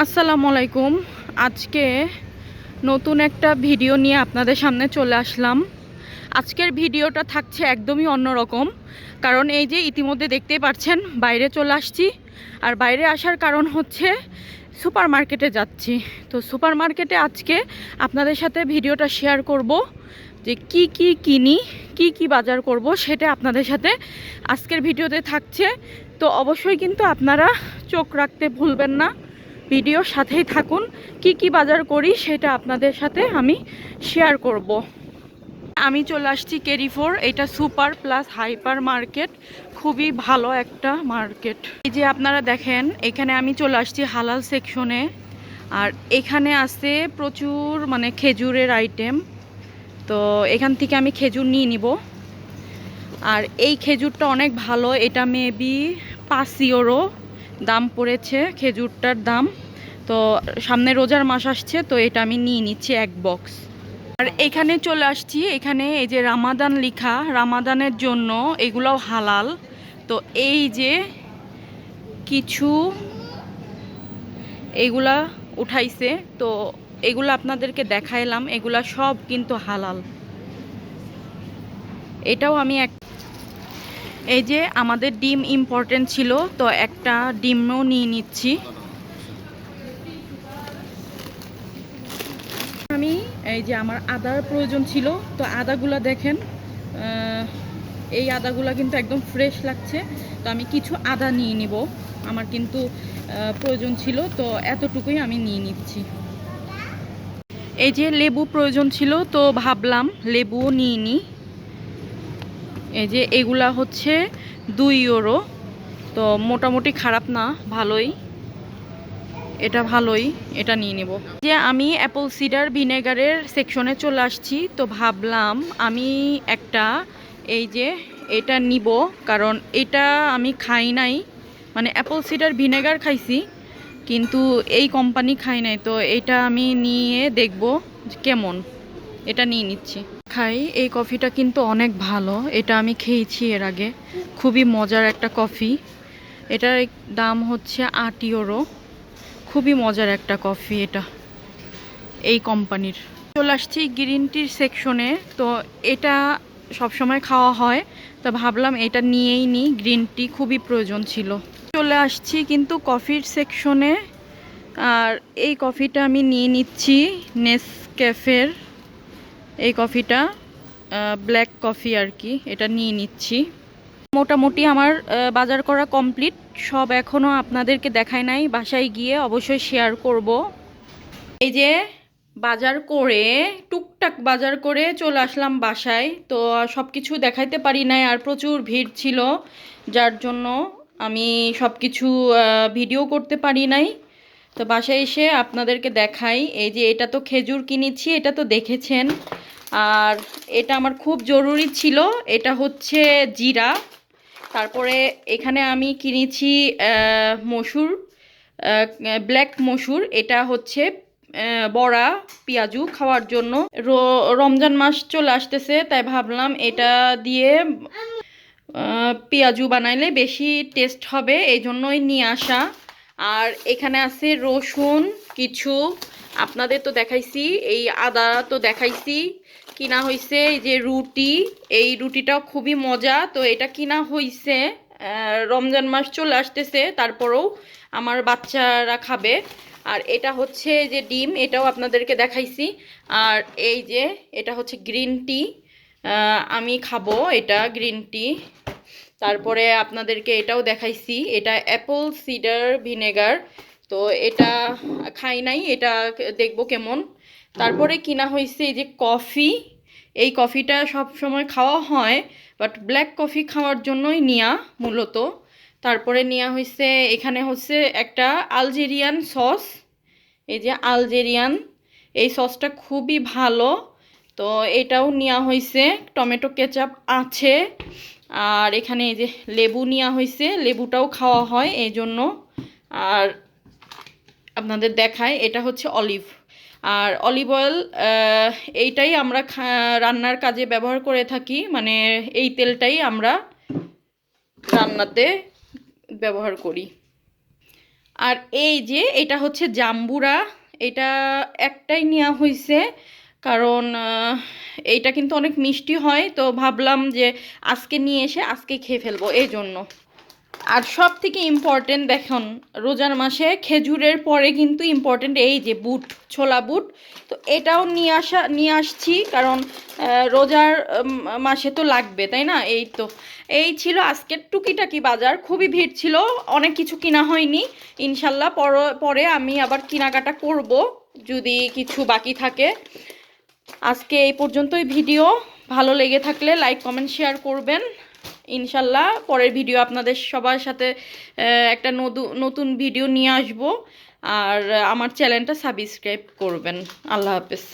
আসসালামু আলাইকুম। আজকে নতুন একটা ভিডিও নিয়ে আপনাদের সামনে চলে আসলাম। আজকের ভিডিওটা থাকছে একদমই অন্যরকম, কারণ এই যে ইতিমধ্যে দেখতেই পাচ্ছেন বাইরে চলে আসছি। আর বাইরে আসার কারণ হচ্ছে সুপার মার্কেটে যাচ্ছি। তো সুপার মার্কেটে আজকে আপনাদের সাথে ভিডিওটা শেয়ার করব যে কি কি কিনি, কি কি বাজার করব, সেটা আপনাদের সাথে আজকের ভিডিওতে থাকছে। তো অবশ্যই কিন্তু আপনারা চোখ রাখতে ভুলবেন না, ভিডিওর সাথেই থাকুন। কি কি বাজার করি সেটা আপনাদের সাথে আমি শেয়ার করব। আমি চলে আসছি কেরিফোর, এটা সুপার প্লাস হাইপার মার্কেট, খুবই ভালো একটা মার্কেট। এই যে আপনারা দেখেন এখানে আমি চলে আসছি হালাল সেকশনে। আর এখানে আছে প্রচুর খেজুরের আইটেম। তো এখান থেকে আমি খেজুর নিয়ে নিব। আর এই খেজুরটা অনেক ভালো, এটা মেবি 5 ইউরো দাম পড়েছে খেজুরটার দাম। তো সামনে রোজার মাস আসছে, তো এটা আমি নিয়ে নিচ্ছি এক বক্স। আর এখানে চলে আসছি, এখানে এই যে রামাদান লেখা, রামাদানের জন্য এগুলাও হালাল। তো এই যে কিছু এগুলা উঠাইছে, তো এগুলো আপনাদেরকে দেখাইলাম, এগুলা সব কিন্তু হালাল। এটাও আমি এই যে আমাদের ডিম ইম্পর্টেন্ট ছিল, তো একটা ডিমও নিয়ে নিচ্ছি। আমি এই যে আমার আদার প্রয়োজন ছিল, তো আদাগুলা দেখেন, এই আদাগুলা কিন্তু একদম ফ্রেশ লাগছে। তো আমি কিছু আদা নিয়ে নিব, আমার কিন্তু প্রয়োজন ছিল, তো এতটুকুই আমি নিয়ে নিচ্ছি। এই যে লেবু প্রয়োজন ছিল, তো ভাবলাম লেবুও নিয়ে নিই। এই যে এগুলা হচ্ছে 2 ইউরো, তো মোটামুটি খারাপ না, ভালোই, এটা ভালোই, এটা নিয়ে নেব। যে আমি অ্যাপল সিডার ভিনেগারের সেকশনে চলে আসছি, তো ভাবলাম আমি একটা এই যে এটা নিব, কারণ এটা আমি খাই নাই, অ্যাপল সিডার ভিনেগার খাইছি কিন্তু এই কোম্পানি খাই নাই। তো এটা আমি নিয়ে দেখব কেমন, এটা নিয়ে নিচ্ছি। খাই, এই কফিটা কিন্তু অনেক ভালো, এটা আমি খেয়েছি এর আগে, খুবই মজার একটা কফি। এটার দাম হচ্ছে 8 ইউরো, খুবই মজার একটা কফি এটা, এই কোম্পানির। চলে আসছি গ্রিন টির সেকশনে, তো এটা সবসময় খাওয়া হয়, তো ভাবলাম এটা নিয়েই নিই, গ্রিন টি খুবই প্রয়োজন ছিল। চলে আসছি কিন্তু কফির সেকশনে, আর এই কফিটা আমি নিয়ে নিচ্ছি নেসক্যাফের, এই কফিটা ব্ল্যাক কফি আর কি, এটা নিয়ে নিচ্ছি। মোটামুটি আমার বাজার করা কমপ্লিট, সব এখনও আপনাদেরকে দেখাই নাই, বাসায় গিয়ে অবশ্যই শেয়ার করব। এই যে বাজার করে, টুকটাক বাজার করে চলে আসলাম বাসায়, তো সব কিছু দেখাইতে পারি নাই, আর প্রচুর ভিড় ছিল, যার জন্য আমি সব কিছু ভিডিও করতে পারি নাই। তো বাসায় এসে আপনাদেরকে দেখাই। এই যে এটা তো খেজুর কিনেছি, এটা তো দেখেছেন। আর এটা আমার খুব জরুরি ছিল, এটা হচ্ছে জিরা। তারপরে এখানে আমি কিনেছি মসুর, ব্ল্যাক মসুর, এটা হচ্ছে বড়া পেঁয়াজু খাওয়ার জন্য। রমজান মাস চলে আসতেছে, তাই ভাবলাম এটা দিয়ে পেঁয়াজু বানাইলে বেশি টেস্ট হবে, এই জন্যই নিয়ে আসা। আর এখানে আছে রসুন কিছু, আপনাদের তো দেখাইছি, এই আদা তো দেখাইছি। কিনা হয়েছে এই যে রুটি, এই রুটিটাও খুবই মজা, তো এটা কিনা হয়েছে। রমজান মাস চলে আসতেছে, তারপরেও আমার বাচ্চারা খাবে। আর এটা হচ্ছে যে ডিম, এটাও আপনাদেরকে দেখাইছি। আর এই যে এটা হচ্ছে গ্রিন টি, আমি খাবো এটা গ্রিন টি। তারপরে আপনাদেরকে এটাও দেখাইছি, এটা অ্যাপল সিডার ভিনেগার, তো এটা খাই নাই, এটা দেখবো কেমন। তারপরে কিনা হয়েছে এই যে কফি, এই কফিটা সব সময় খাওয়া হয়, বাট ব্ল্যাক কফি খাওয়ার জন্যই নেওয়া মূলত। তারপরে নেওয়া হয়েছে এখানে হচ্ছে একটা আলজেরিয়ান সস, এই যে আলজেরিয়ান, এই সসটা খুবই ভালো, তো এটাও নেওয়া হয়েছে। টমেটো কেচাপ আছে। আর এখানে এই যে লেবু নেওয়া হয়েছে, লেবুটাও খাওয়া হয় এই জন্য। আর আপনাদের দেখায়, এটা হচ্ছে অলিভ, আর অলিভ অয়েল, এইটাই আমরা রান্নার কাজে ব্যবহার করে থাকি, এই তেলটাই আমরা রান্নাতে ব্যবহার করি। আর এই যে এটা হচ্ছে জাম্বুরা, এটা একটাই নেওয়া হয়েছে কারণ এইটা কিন্তু অনেক মিষ্টি হয়, তো ভাবলাম যে আজকে নিয়ে এসে আজকে খেয়ে ফেলবো এই জন্য। আর সব থেকে ইম্পর্টেন্ট দেখুন, রোজার মাসে খেজুরের পরে কিন্তু ইম্পর্টেন্ট এই যে বুট, ছোলা বুট। তো এটাও নিয়ে আসছি কারণ রোজার মাসে তো লাগবে, তাই না? এই তো এই ছিল আজকের টুকিটাকি বাজার, খুবই ভিড় ছিল, অনেক কিছু কিনা হয়নি। ইনশাল্লাহ পরে আমি আবার কেনাকাটা করব যদি কিছু বাকি থাকে। আজকে এই পর্যন্তই ভিডিও, ভালো লেগে থাকলে লাইক কমেন্ট শেয়ার করবেন। ইনশাল্লাহ পরের ভিডিও আপনাদের সবার সাথে একটা নতুন ভিডিও নিয়ে আসব। আর আমার চ্যানেলটা সাবস্ক্রাইব করবেন। আল্লাহ হাফেজ।